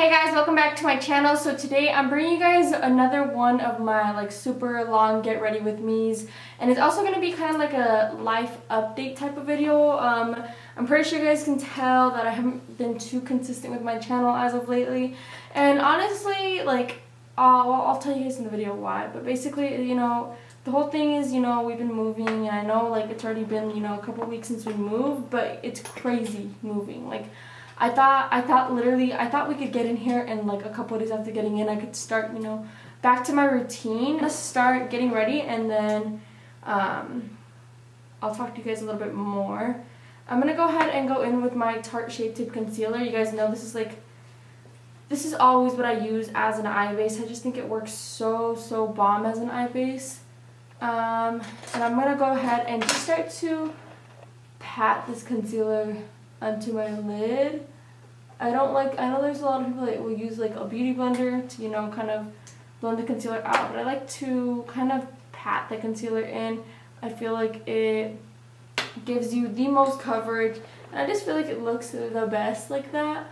Hey guys, welcome back to my channel. So today I'm bringing you guys another one of my super long get ready with me's, and it's also going to be kind of like a life update type of video. I'm pretty sure you guys can tell that I haven't been too consistent with my channel as of lately, and honestly, I'll tell you guys in the video why. But basically, the whole thing is, we've been moving, and I know it's already been a couple weeks since we moved, but it's crazy moving. I thought we could get in here, and a couple of days after getting in, I could start, back to my routine. Let's start getting ready, and then I'll talk to you guys a little bit more. I'm gonna go ahead and go in with my Tarte Shade Tip Concealer. You guys know this is always what I use as an eye base. I just think it works so bomb as an eye base. And I'm gonna go ahead and just start to pat this concealer onto my lid. I know there's a lot of people that will use a beauty blender to, kind of blend the concealer out, but I like to kind of pat the concealer in. I feel like it gives you the most coverage, and I just feel like it looks the best like that.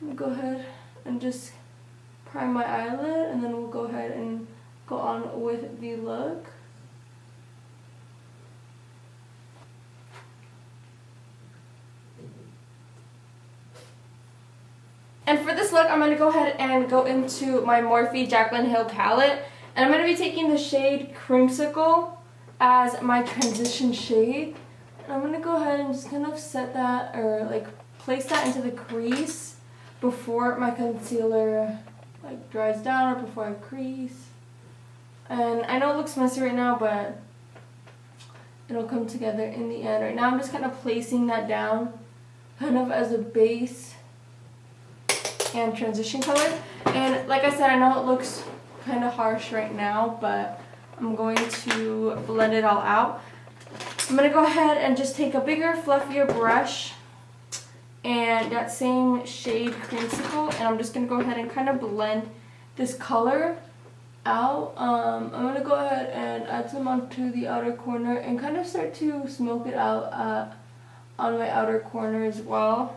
I'm gonna go ahead and just prime my eyelid, and then we'll go ahead and go on with the look. And for this look, I'm going to go ahead and go into my Morphe Jaclyn Hill palette. And I'm going to be taking the shade Creamsicle as my transition shade. And I'm going to go ahead and just kind of set that, or place that into the crease before my concealer dries down, or before I crease. And I know it looks messy right now, but it'll come together in the end. Right now I'm just kind of placing that down kind of as a base and transition color. And like I said, I know it looks kind of harsh right now, but I'm going to blend it all out. I'm going to go ahead and just take a bigger, fluffier brush and that same shade Creamsicle, and I'm just going to go ahead and kind of blend this color out. I'm going to go ahead and add some onto the outer corner and kind of start to smoke it out on my outer corner as well.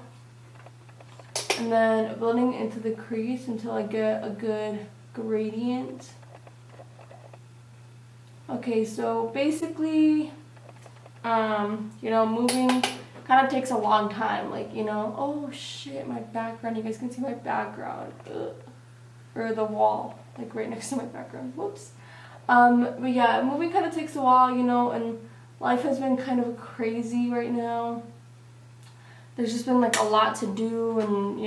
And then blending into the crease until I get a good gradient. Okay, so basically, moving kind of takes a long time. Oh shit, my background. You guys can see my background. Ugh. Or the wall, right next to my background. Whoops. But yeah, moving kind of takes a while, and life has been kind of crazy right now. There's just been a lot to do, and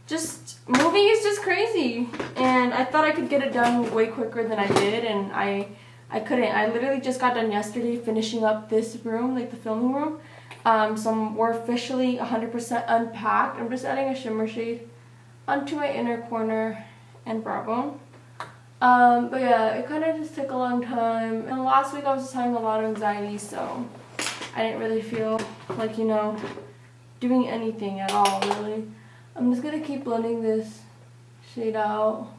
just moving is just crazy. And I thought I could get it done way quicker than I did, and I couldn't. I literally just got done yesterday finishing up this room, the filming room. So we're officially 100% unpacked. I'm just adding a shimmer shade onto my inner corner and brow bone. But yeah, it kind of just took a long time. And last week I was just having a lot of anxiety, so I didn't really feel like, doing anything at all, really. I'm just gonna keep blending this shade out.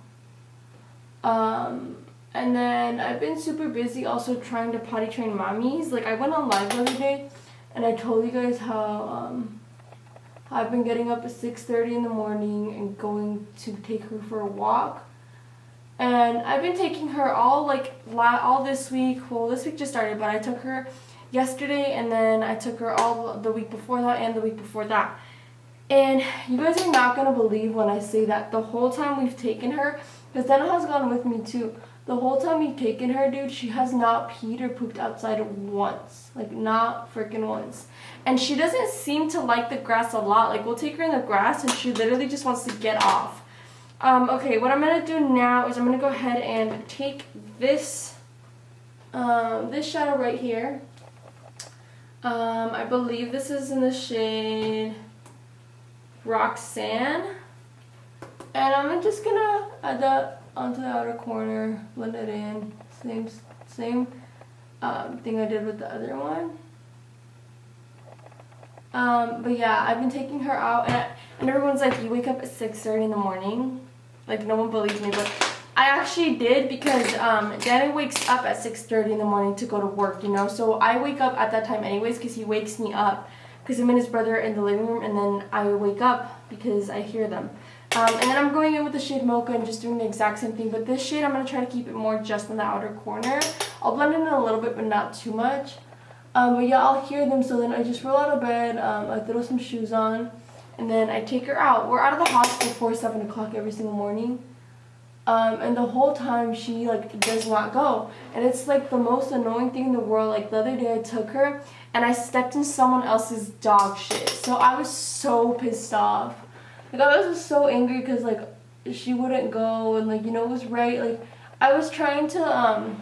And then I've been super busy also trying to potty train mommies. I went on live the other day, and I told you guys how I've been getting up at 6:30 in the morning and going to take her for a walk. And I've been taking her all this week. Well, this week just started, but I took her yesterday, and then I took her all the week before that and the week before that. And you guys are not going to believe when I say that the whole time we've taken her, because Dana has gone with me too, the whole time we've taken her, dude, she has not peed or pooped outside once. Not freaking once. And she doesn't seem to like the grass a lot. We'll take her in the grass, and she literally just wants to get off. Okay, what I'm going to do now is I'm going to go ahead and take this shadow right here. I believe this is in the shade Roxanne. And I'm just gonna add that onto the outer corner, blend it in. Same thing I did with the other one. But yeah, I've been taking her out, and everyone's like, you wake up at 6:30 in the morning? No one believes me, but I actually did, because Danny wakes up at 6:30 in the morning to go to work, so I wake up at that time anyways, because he wakes me up, because him and his brother are in the living room, and then I wake up because I hear them. And then I'm going in with the shade Mocha and just doing the exact same thing. But this shade, I'm going to try to keep it more just in the outer corner. I'll blend it in a little bit, but not too much. But yeah, I'll hear them. So then I just roll out of bed. I throw some shoes on. And then I take her out. We're out of the house before 7 o'clock every single morning. And the whole time she like does not go. And it's like the most annoying thing in the world. Like the other day I took her and I stepped in someone else's dog shit. So I was so pissed off. Like I was just so angry because like she wouldn't go and like, you know, it was right. Like I was trying to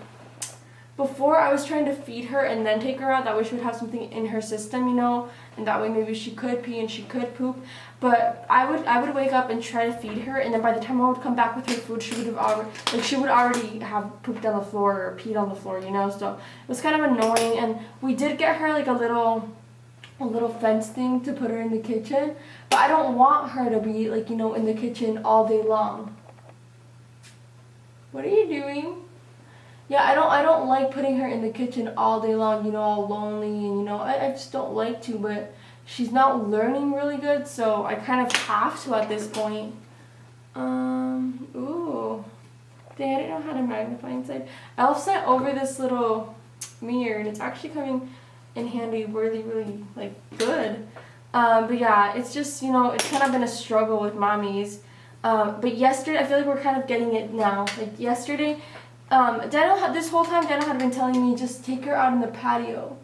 before I was trying to feed her and then take her out, that way she would have something in her system, you know, and that way maybe she could pee and she could poop. But I would wake up and try to feed her, and then by the time I would come back with her food, she would already have pooped on the floor or peed on the floor, you know. So it was kind of annoying. And we did get her like a little fence thing to put her in the kitchen, but I don't want her to be like, you know, in the kitchen all day long. What are you doing? Yeah, I don't like putting her in the kitchen all day long, you know, all lonely, and you know, I just don't like to, but she's not learning really good, so I kind of have to at this point. Ooh. Dang, I didn't know how to magnify inside. I also sent over this little mirror, and it's actually coming in handy really, really, like, good. But yeah, it's just, you know, it's kind of been a struggle with mommies. But yesterday, I feel like we're kind of getting it now. Like, yesterday, this whole time, Daniel had been telling me just take her out in the patio.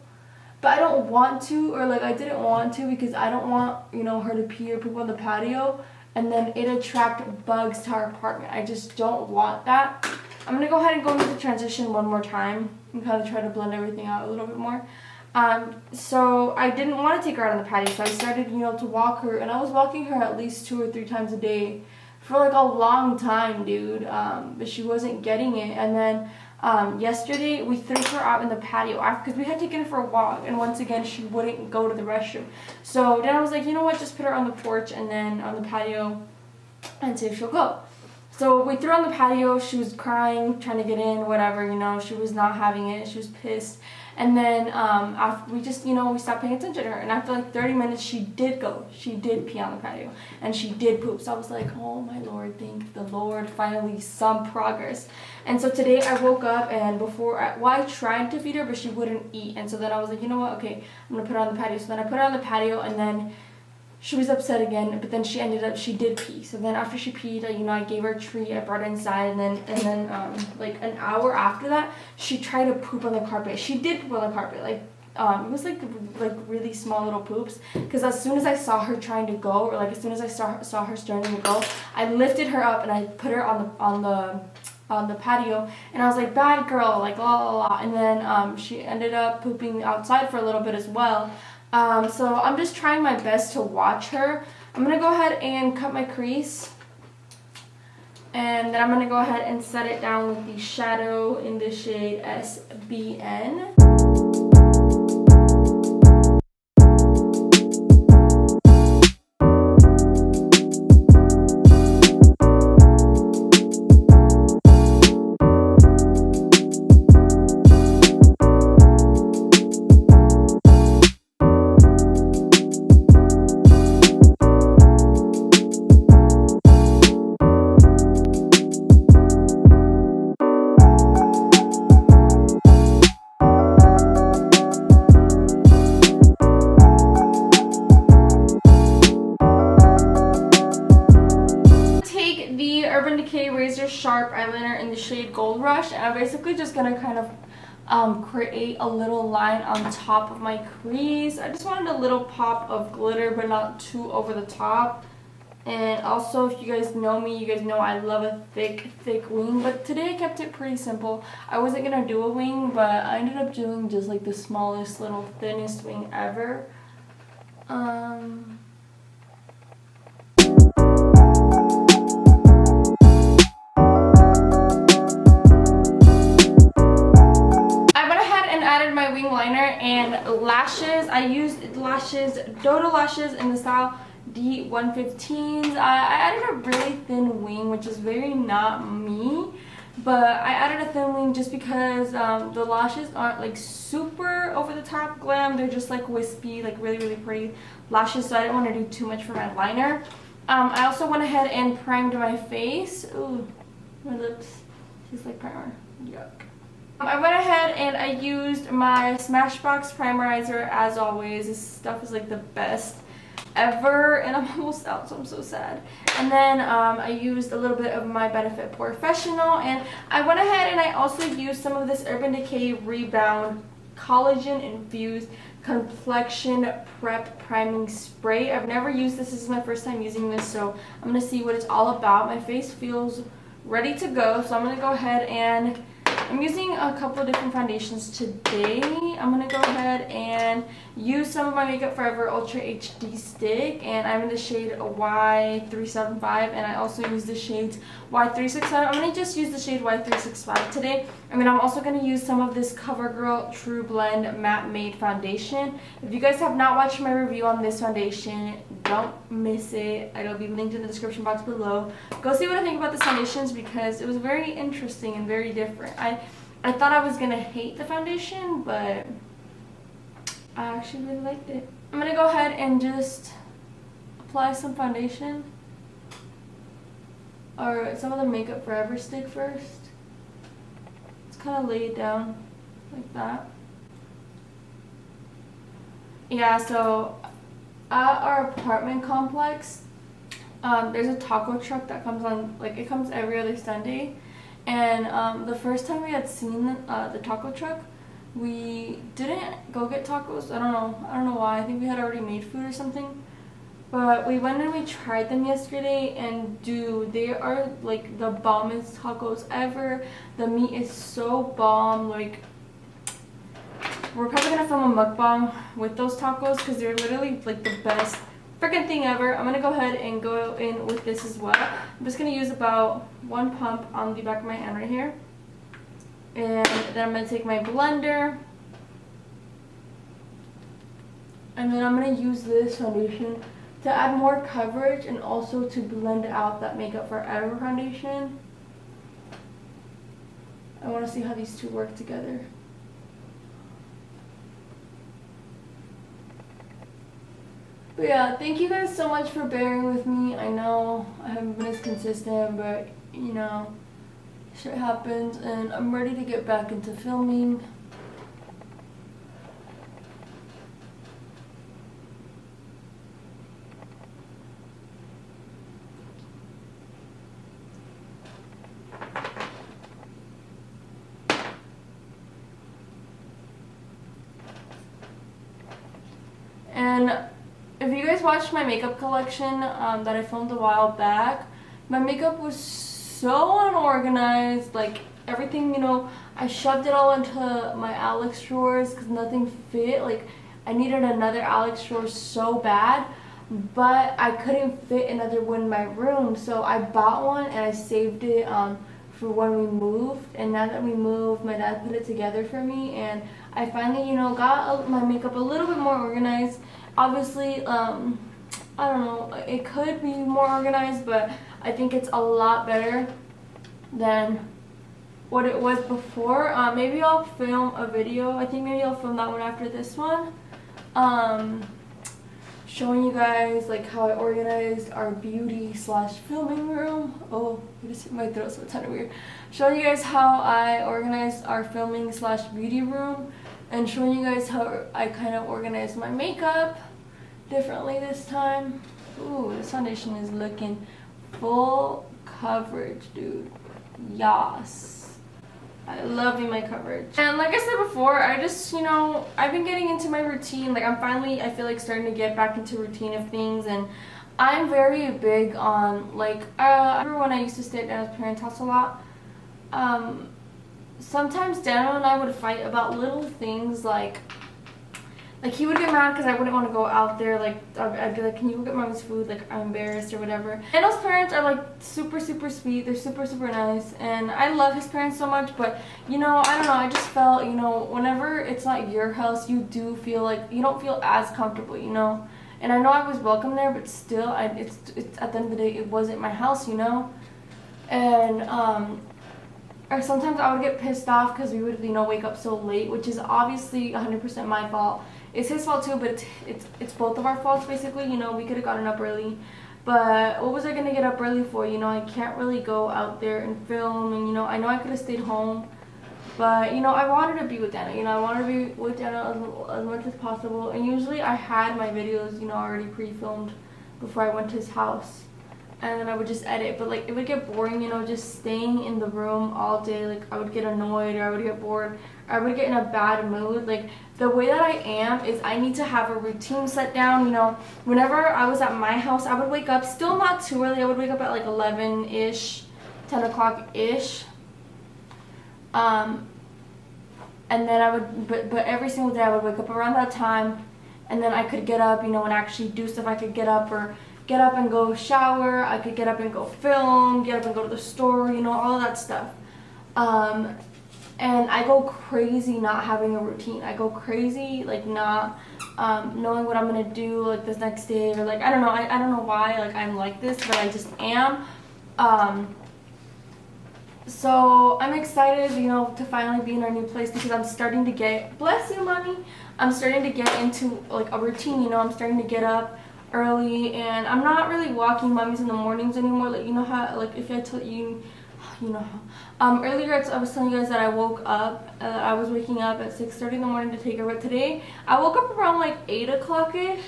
But I don't want to, or like I didn't want to because I don't want, you know, her to pee or poop on the patio and then it attract bugs to our apartment. I just don't want that. I'm going to go ahead and go into the transition one more time and kind of try to blend everything out a little bit more. So I didn't want to take her out on the patio, so I started, you know, to walk her, and I was walking her at least 2 or 3 times a day for like a long time, dude, but she wasn't getting it. And then yesterday we threw her out in the patio because we had taken her for a walk, and once again she wouldn't go to the restroom. So then I was like, you know what, just put her on the porch and then on the patio and see if she'll go. So we threw her on the patio. She was crying, trying to get in, whatever, you know, she was not having it. She was pissed. And then after we just, you know, we stopped paying attention to her. And after like 30 minutes, she did go. She did pee on the patio. And she did poop. So I was like, oh my Lord, thank the Lord. Finally, some progress. And so today I woke up and I tried to feed her, but she wouldn't eat. And so then I was like, you know what? Okay, I'm going to put her on the patio. So then I put her on the patio, and then she was upset again, but then she did pee. So then after she peed, you know, I gave her a treat, I brought her inside, and then like an hour after that, she tried to poop on the carpet. She did poop on the carpet, like, it was like really small little poops, because as soon as I saw her trying to go, or like as soon as I saw her starting to go, I lifted her up and I put her on the patio, and I was like, bad girl, like la la la, and then she ended up pooping outside for a little bit as well. So I'm just trying my best to watch her. I'm going to go ahead and cut my crease. And then I'm going to go ahead and set it down with the shadow in the shade SBN. Sharp eyeliner in the shade Gold Rush, and I'm basically just gonna kind of create a little line on top of my crease. I just wanted a little pop of glitter, but not too over the top. And also, if you guys know me, you guys know I love a thick wing, but today I kept it pretty simple. I wasn't gonna do a wing, but I ended up doing just like the smallest, little thinnest wing ever. My wing liner and lashes. I used Dodo lashes in the style D115s. I added a really thin wing, which is very not me, but I added a thin wing just because the lashes aren't like super over the top glam. They're just like wispy, like really pretty lashes, so I didn't want to do too much for my liner. I also went ahead and primed my face. Ooh, my lips taste like primer. Yuck. I went ahead and I used my Smashbox primerizer as always. This stuff is like the best ever, and I'm almost out, so I'm so sad. And then I used a little bit of my Benefit Professional, and I went ahead and I also used some of this Urban Decay Rebound Collagen Infused Complexion Prep Priming Spray. I've never used this. This is my first time using this, so I'm going to see what it's all about. My face feels ready to go, so I'm going to go ahead and I'm using a couple of different foundations today. I'm going to go ahead and use some of my Makeup Forever Ultra HD stick, and I'm in the shade Y375, and I also use the shades Y367. I'm going to just use the shade Y365 today. And then I'm also going to use some of this CoverGirl True Blend Matte Made Foundation. If you guys have not watched my review on this foundation, don't miss it. It'll be linked in the description box below. Go see what I think about this foundation because it was very interesting and very different. I thought I was going to hate the foundation, but I actually really liked it. I'm going to go ahead and just apply some foundation or some of the Makeup Forever stick first. Kind of lay it down like that. Yeah, so at our apartment complex, there's a taco truck that comes on, like it comes every other Sunday. And the first time we had seen the taco truck, we didn't go get tacos. I don't know why. I think we had already made food or something. But we went and we tried them yesterday, and dude, they are like the bombest tacos ever. The meat is so bomb. Like, we're probably gonna film a mukbang with those tacos because they're literally like the best freaking thing ever. I'm gonna go ahead and go in with this as well. I'm just gonna use about one pump on the back of my hand right here, and then I'm gonna take my blender, and then I'm gonna use this foundation to add more coverage and also to blend out that Makeup Forever foundation. I want to see how these two work together. But yeah, thank you guys so much for bearing with me. I know I haven't been as consistent, but you know, shit happens, and I'm ready to get back into filming. And if you guys watched my makeup collection that I filmed a while back, my makeup was so unorganized. Like everything, you know, I shoved it all into my Alex drawers because nothing fit. Like I needed another Alex drawer so bad, but I couldn't fit another one in my room. So I bought one and I saved it for when we moved. And now that we moved, my dad put it together for me, and I finally, you know, got my makeup a little bit more organized. Obviously, I don't know, it could be more organized, but I think it's a lot better than what it was before. Maybe I'll film a video. I think maybe I'll film that one after this one. Showing you guys like how I organized our beauty / filming room. Oh, I just hit my throat, so it's kind of weird. Showing you guys how I organized our filming / beauty room, and showing you guys how I kind of organized my makeup differently this time. Ooh, this foundation is looking full coverage, dude. Yas. I love my coverage. And like I said before, I just, you know, I've been getting into my routine. Like I'm finally, I feel like starting to get back into routine of things, and I'm very big on like, I remember when I used to stay at Daniel's parents' house a lot. Sometimes Daniel and I would fight about little things like he would get mad because I wouldn't want to go out there. Like I'd be like, can you go get Mommy's food? Like I'm embarrassed or whatever. Daniel's parents are like super sweet. They're super nice, and I love his parents so much. But you know, I don't know, I just felt, you know, whenever it's not your house, you do feel like you don't feel as comfortable, you know. And I know I was welcome there, but still, it's at the end of the day, it wasn't my house, you know. And or sometimes I would get pissed off because we would, you know, wake up so late, which is obviously 100% my fault. It's his fault too, but it's both of our faults basically. You know, we could have gotten up early But what was I gonna get up early for? You know, I can't really go out there and film, and you know I could have stayed home, but you know I wanted to be with Dana. You know, I wanted to be with Dana as much as possible, and usually I had my videos, you know, already pre-filmed before I went to his house, and then I would just edit. But like it would get boring, you know, just staying in the room all day. Like I would get annoyed, or I would get bored, or I would get in a bad mood. Like the way that I am is I need to have a routine set down. You know, whenever I was at my house, I would wake up, still not too early. I would wake up at like 11-ish, 10 o'clock-ish. And then I would, but every single day I would wake up around that time, and then I could get up, you know, and actually do stuff. I could get up and go shower. I could get up and go film, get up and go to the store, you know, all of that stuff. And I go crazy not having a routine. I go crazy like not knowing what I'm gonna do like this next day, or like I don't know. I don't know why like I'm like this, but I just am. So I'm excited, you know, to finally be in our new place, because I'm starting to get, bless you, mommy, I'm starting to get into like a routine. You know, I'm starting to get up early, and I'm not really walking mummies in the mornings anymore. Like, you know how, like, if I told you, you know how. Earlier I was telling you guys that I woke up, I was waking up at 6:30 in the morning to take her, but today I woke up around like 8 o'clock-ish.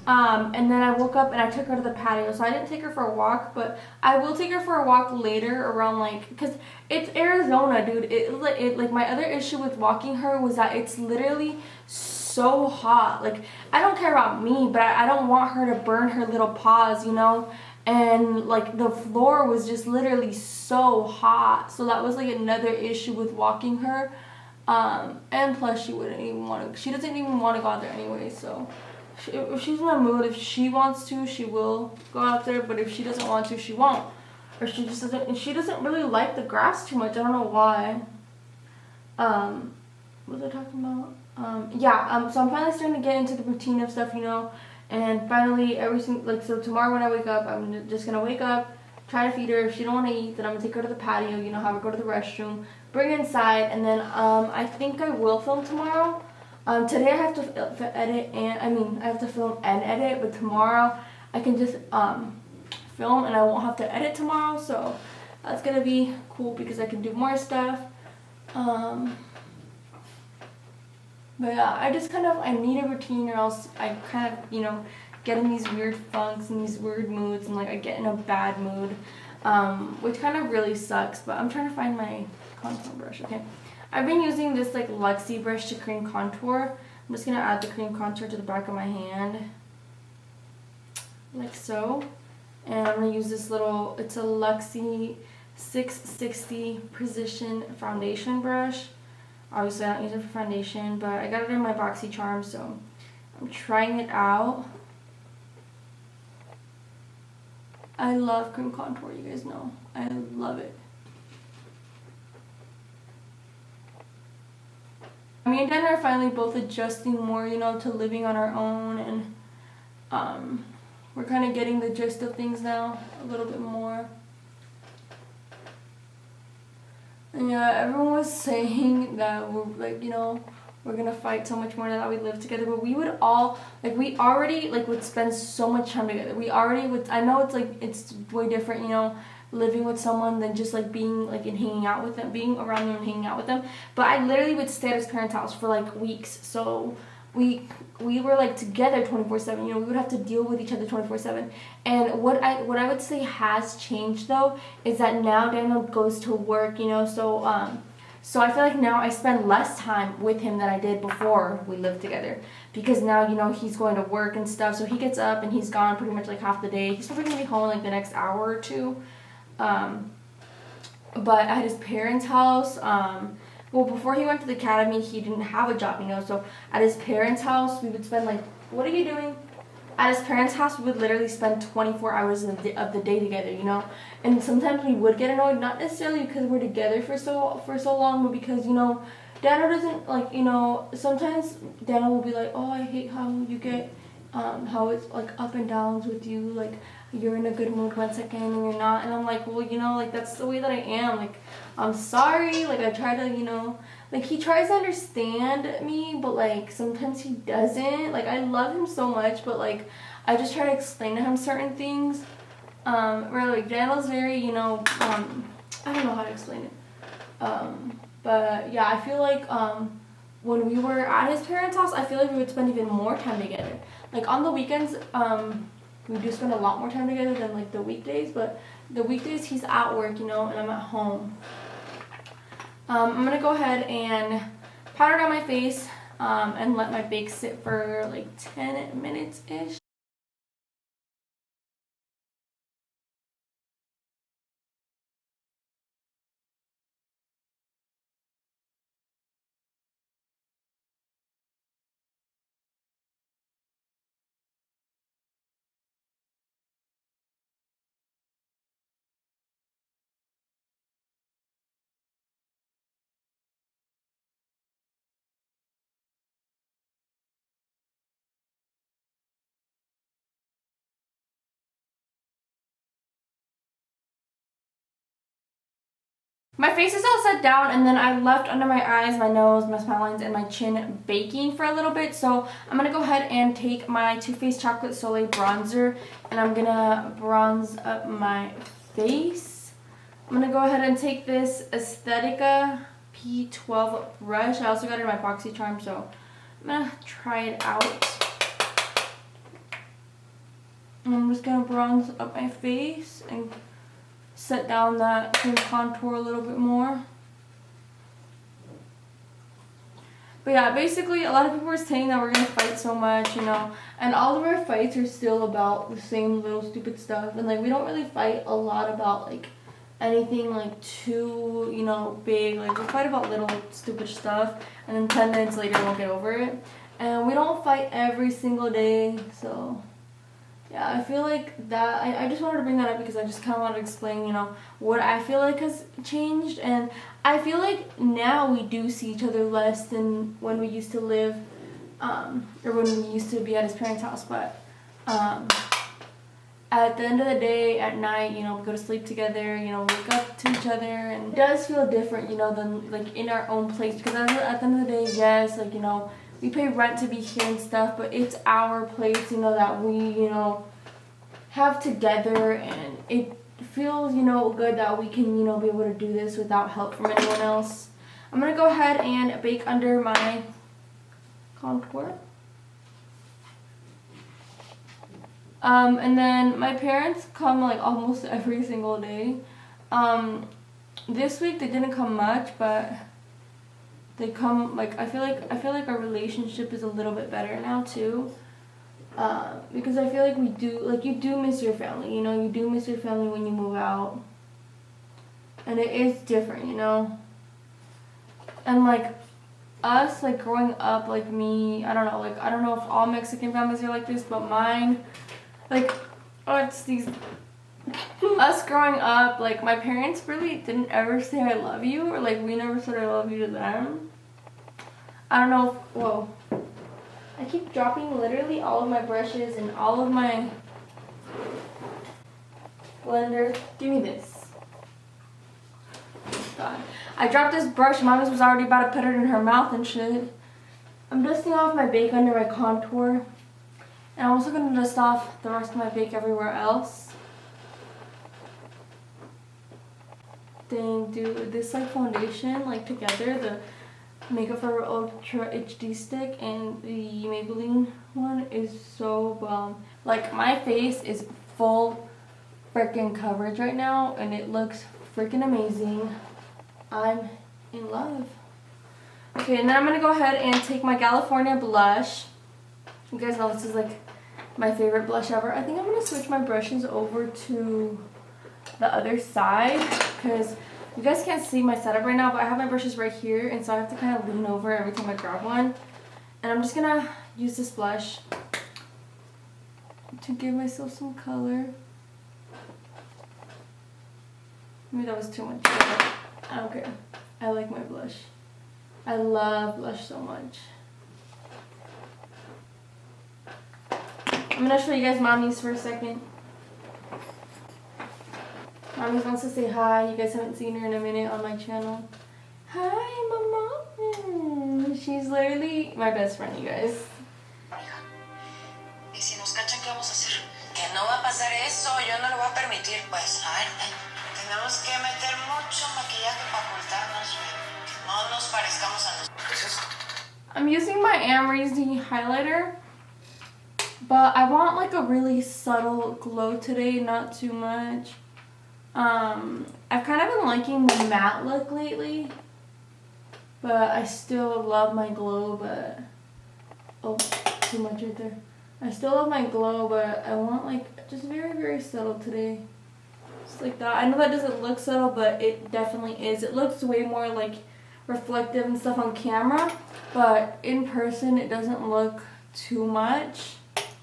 And then I woke up and I took her to the patio. So I didn't take her for a walk, but I will take her for a walk later around like, because it's Arizona, dude. It like my other issue with walking her was that it's literally so hot. Like, I don't care about me, but I don't want her to burn her little paws, you know? And like the floor was just literally so hot. So that was like another issue with walking her. And plus she doesn't even want to go out there anyway, so. If she's in a mood, if she wants to, she will go out there, but if she doesn't want to, she won't. Or she just doesn't, and she doesn't really like the grass too much. I don't know why. What was I talking about? So I'm finally starting to get into the routine of stuff, you know, and finally everything, like, so tomorrow when I wake up, I'm just gonna wake up, try to feed her. If she don't want to eat, then I'm gonna take her to the patio, you know, have her go to the restroom, bring her inside, and then, I think I will film tomorrow. Today I have to edit, and I have to film and edit, but tomorrow I can just film and I won't have to edit tomorrow, so that's gonna be cool because I can do more stuff. But yeah, I need a routine, or else I kind of, you know, get in these weird funks and these weird moods, and like I get in a bad mood, which kind of really sucks. But I'm trying to find my contour brush. Okay. I've been using this like Luxie brush to cream contour. I'm just going to add the cream contour to the back of my hand, like so. And I'm going to use this little, it's a Luxie 660 Precision Foundation brush. Obviously I don't use it for foundation, but I got it in my BoxyCharm, so I'm trying it out. I love cream contour, you guys know. I love it. Me and Dana are finally both adjusting more, you know, to living on our own, and we're kind of getting the gist of things now a little bit more. And yeah, everyone was saying that we're like, you know, we're gonna fight so much more now that we live together, but we would all, like, we already like would spend so much time together. We already would, I know it's like, it's way different, you know, living with someone than just like being like and hanging out with them, being around them and hanging out with them. But I literally would stay at his parents' house for like weeks, so we were like together 24/7. You know, we would have to deal with each other 24/7. And what I would say has changed though is that now Daniel goes to work, you know, so I feel like now I spend less time with him than I did before we lived together, because now, you know, he's going to work and stuff, so he gets up and he's gone pretty much like half the day. He's probably gonna be home like the next hour or two. But at his parents' house, well, before he went to the academy, he didn't have a job, you know, so at his parents' house, we would spend like, what are you doing? At his parents' house, we would literally spend 24 hours of the day together, you know, and sometimes we would get annoyed, not necessarily because we're together for so long, but because, you know, Dana doesn't, like, you know, sometimes Dana will be like, oh, I hate how you get, how it's like up and downs with you, like, you're in a good mood one second and you're not, and I'm like, well, you know, like, that's the way that I am, like, I'm sorry, like, I try to, you know, like, he tries to understand me, but, like, sometimes he doesn't. Like, I love him so much, but, like, I just try to explain to him certain things. Where like Daniel's very, you know, I don't know how to explain it. But yeah, I feel like when we were at his parents' house, I feel like we would spend even more time together. Like on the weekends, we do spend a lot more time together than like the weekdays, but the weekdays he's at work, you know, and I'm at home. I'm gonna go ahead and powder down my face and let my bake sit for like 10 minutes-ish. My face is all set down, and then I left under my eyes, my nose, my smile lines, and my chin baking for a little bit. So I'm going to go ahead and take my Too Faced Chocolate Soleil bronzer, and I'm going to bronze up my face. I'm going to go ahead and take this Aesthetica P12 brush. I also got it in my BoxyCharm, so I'm going to try it out. And I'm just going to bronze up my face and set down that contour a little bit more. But yeah, basically a lot of people are saying that we're gonna fight so much, you know, and all of our fights are still about the same little stupid stuff, and like we don't really fight a lot about like anything like too, you know, big. Like we fight about little stupid stuff, and then 10 minutes later we'll get over it. And we don't fight every single day, so yeah, I feel like that, I just wanted to bring that up because I just kind of wanted to explain, you know, what I feel like has changed. And I feel like now we do see each other less than when we used to live, or when we used to be at his parents' house. But at the end of the day, at night, you know, we go to sleep together, you know, wake up to each other. And it does feel different, you know, than like in our own place. Because at the end of the day, yes, like, you know, we pay rent to be here and stuff, but it's our place, you know, that we, you know, have together, and it feels, you know, good that we can, you know, be able to do this without help from anyone else. I'm gonna go ahead and bake under my contour. And then my parents come like almost every single day. This week they didn't come much, but they come, like, I feel like our relationship is a little bit better now too, because I feel like we do, like, you do miss your family, you know, you do miss your family when you move out, and it is different, you know, and like us, like growing up, like me, I don't know if all Mexican families are like this, but mine, like, oh, it's these us growing up, like, my parents really didn't ever say I love you, or like we never said I love you to them. I don't know if, whoa. I keep dropping literally all of my brushes and all of my blender. Give me this. God. I dropped this brush, Mom was already about to put it in her mouth and shit. I'm dusting off my bake under my contour. And I'm also going to dust off the rest of my bake everywhere else. Dang, dude, this like foundation, like together, the Makeup Forever Ultra HD stick and the Maybelline one is so bomb. Like, my face is full freaking coverage right now, and it looks freaking amazing. I'm in love. Okay, and then I'm going to go ahead and take my California blush. You guys know this is like my favorite blush ever. I think I'm going to switch my brushes over to the other side because you guys can't see my setup right now, but I have my brushes right here, and so I have to kind of lean over every time I grab one. And I'm just going to use this blush to give myself some color. Maybe that was too much. I don't care. I like my blush. I love blush so much. I'm going to show you guys Mommy's for a second. Mommy wants to say hi. You guys haven't seen her in a minute on my channel. Hi, Mama. She's literally my best friend, you guys. Y si nos cachan, ¿qué vamos a hacer? hacer eso, yo no lo voy a permitir, pues. A ver, tenemos que meter mucho maquillaje para ocultarnos bien. No nos parezcamos a nosotros. ¿Qué es esto? I'm using my Amrezy highlighter, but I want like a really subtle glow today, not too much. I've kind of been liking the matte look lately, but I still love my glow, but oh, too much right there. I still love my glow, but I want like just very, very subtle today. Just like that. I know that doesn't look subtle, but it definitely is. It looks way more like reflective and stuff on camera, but in person it doesn't look too much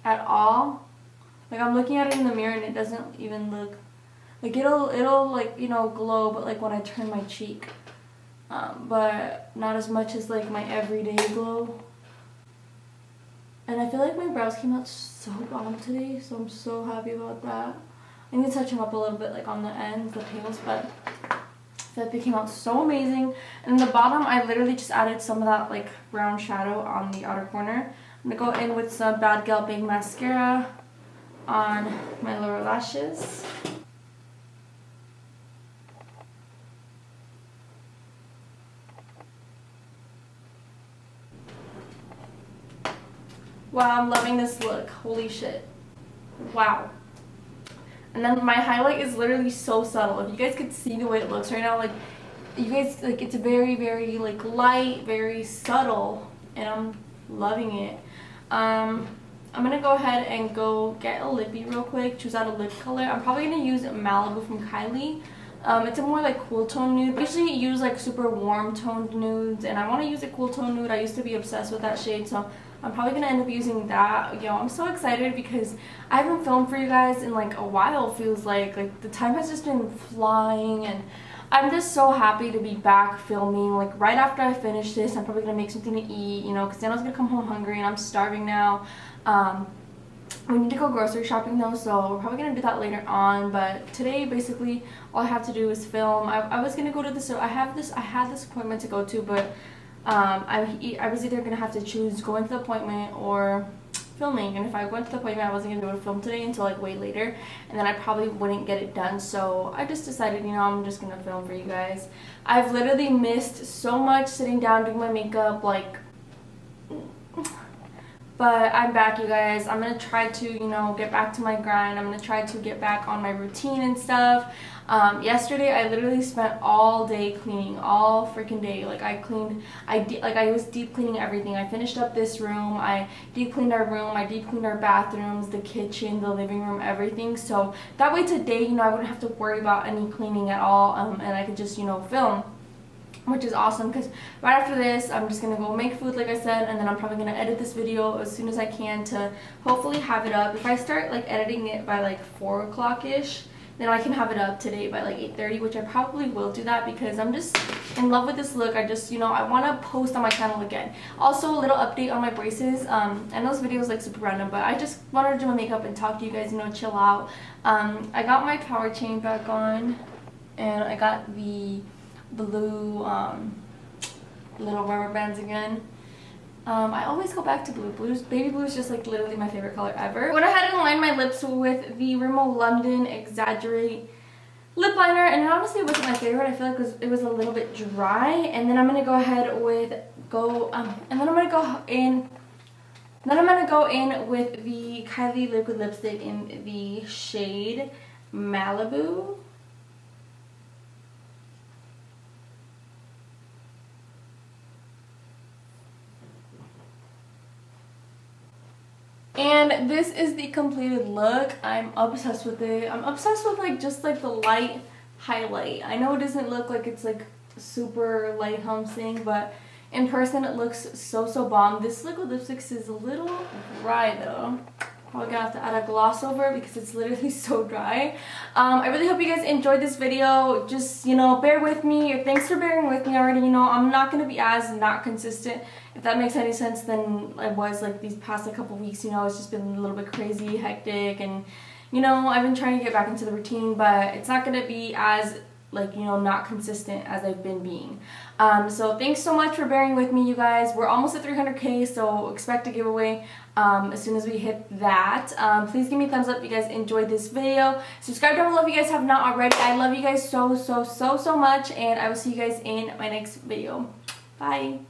at all. Like I'm looking at it in the mirror and it doesn't even look like it'll like, you know, glow, but like when I turn my cheek, but not as much as like my everyday glow. And I feel like my brows came out so bomb today, so I'm so happy about that. I need to touch them up a little bit like on the ends, the tails, but that they came out so amazing. And the bottom, I literally just added some of that like brown shadow on the outer corner. I'm gonna go in with some Bad Gal Big Mascara on my lower lashes. Wow, I'm loving this look. Holy shit. Wow. And then my highlight is literally so subtle. If you guys could see the way it looks right now, like, you guys, like, it's very, very, like, light, very subtle, and I'm loving it. I'm gonna go ahead and go get a lippy real quick, choose out a lip color. I'm probably gonna use Malibu from Kylie. It's a more like cool tone nude. I usually use like super warm toned nudes, and I want to use a cool tone nude. I used to be obsessed with that shade, so I'm probably gonna end up using that. Yo, I'm so excited because I haven't filmed for you guys in like a while. Feels like the time has just been flying, and I'm just so happy to be back filming. Like right after I finish this, I'm probably gonna make something to eat, you know, because Daniel's gonna come home hungry and I'm starving now. We need to go grocery shopping though, so we're probably gonna do that later on. But today, basically, all I have to do is film. I was gonna go to I had this appointment to go to, but I was either gonna have to choose going to the appointment or filming. And if I went to the appointment, I wasn't gonna be able to film today until like way later, and then I probably wouldn't get it done. So I just decided, you know, I'm just gonna film for you guys. I've literally missed so much sitting down doing my makeup, like. But I'm back, you guys. I'm going to try to, you know, get back to my grind. I'm going to try to get back on my routine and stuff. Yesterday, I literally spent all day cleaning, all freaking day. Like, I was deep cleaning everything. I finished up this room. I deep cleaned our room. I deep cleaned our bathrooms, the kitchen, the living room, everything. So that way today, you know, I wouldn't have to worry about any cleaning at all. And I could just, you know, film, which is awesome, because right after this I'm just gonna go make food like I said, and then I'm probably gonna edit this video as soon as I can to hopefully have it up. If I start like editing it by like 4 o'clock ish, then I can have it up today by like 8:30, which I probably will do that because I'm just in love with this look. I just, you know, I want to post on my channel again. Also, a little update on my braces. I know this video is like super random, but I just wanted to do my makeup and talk to you guys, you know, chill out. I got my power chain back on, and I got the blue little rubber bands again. I always go back to blue. Baby blue is just like literally my favorite color ever. I went ahead and lined my lips with the Rimmel London Exaggerate lip liner, and it honestly wasn't my favorite. I feel like it was a little bit dry. And then I'm gonna go ahead with and then I'm gonna go in with the Kylie liquid lipstick in the shade Malibu. And this is the completed look. I'm obsessed with it. I'm obsessed with like just like the light highlight. I know it doesn't look like it's like super light thing, but in person it looks so bomb. This liquid lipstick is a little dry though. Probably gonna have to add a gloss over it because it's literally so dry. I really hope you guys enjoyed this video. Just, you know, bear with me. Thanks for bearing with me already. You know, I'm not gonna be as not consistent, if that makes any sense, than I was like these past like couple weeks. You know, it's just been a little bit crazy, hectic, and you know, I've been trying to get back into the routine, but it's not gonna be as like, you know, not consistent as I've been being. So thanks so much for bearing with me, you guys. We're almost at 300K, so expect a giveaway as soon as we hit that. Please give me a thumbs up if you guys enjoyed this video. Subscribe down below if you guys have not already. I love you guys so much, and I will see you guys in my next video. Bye.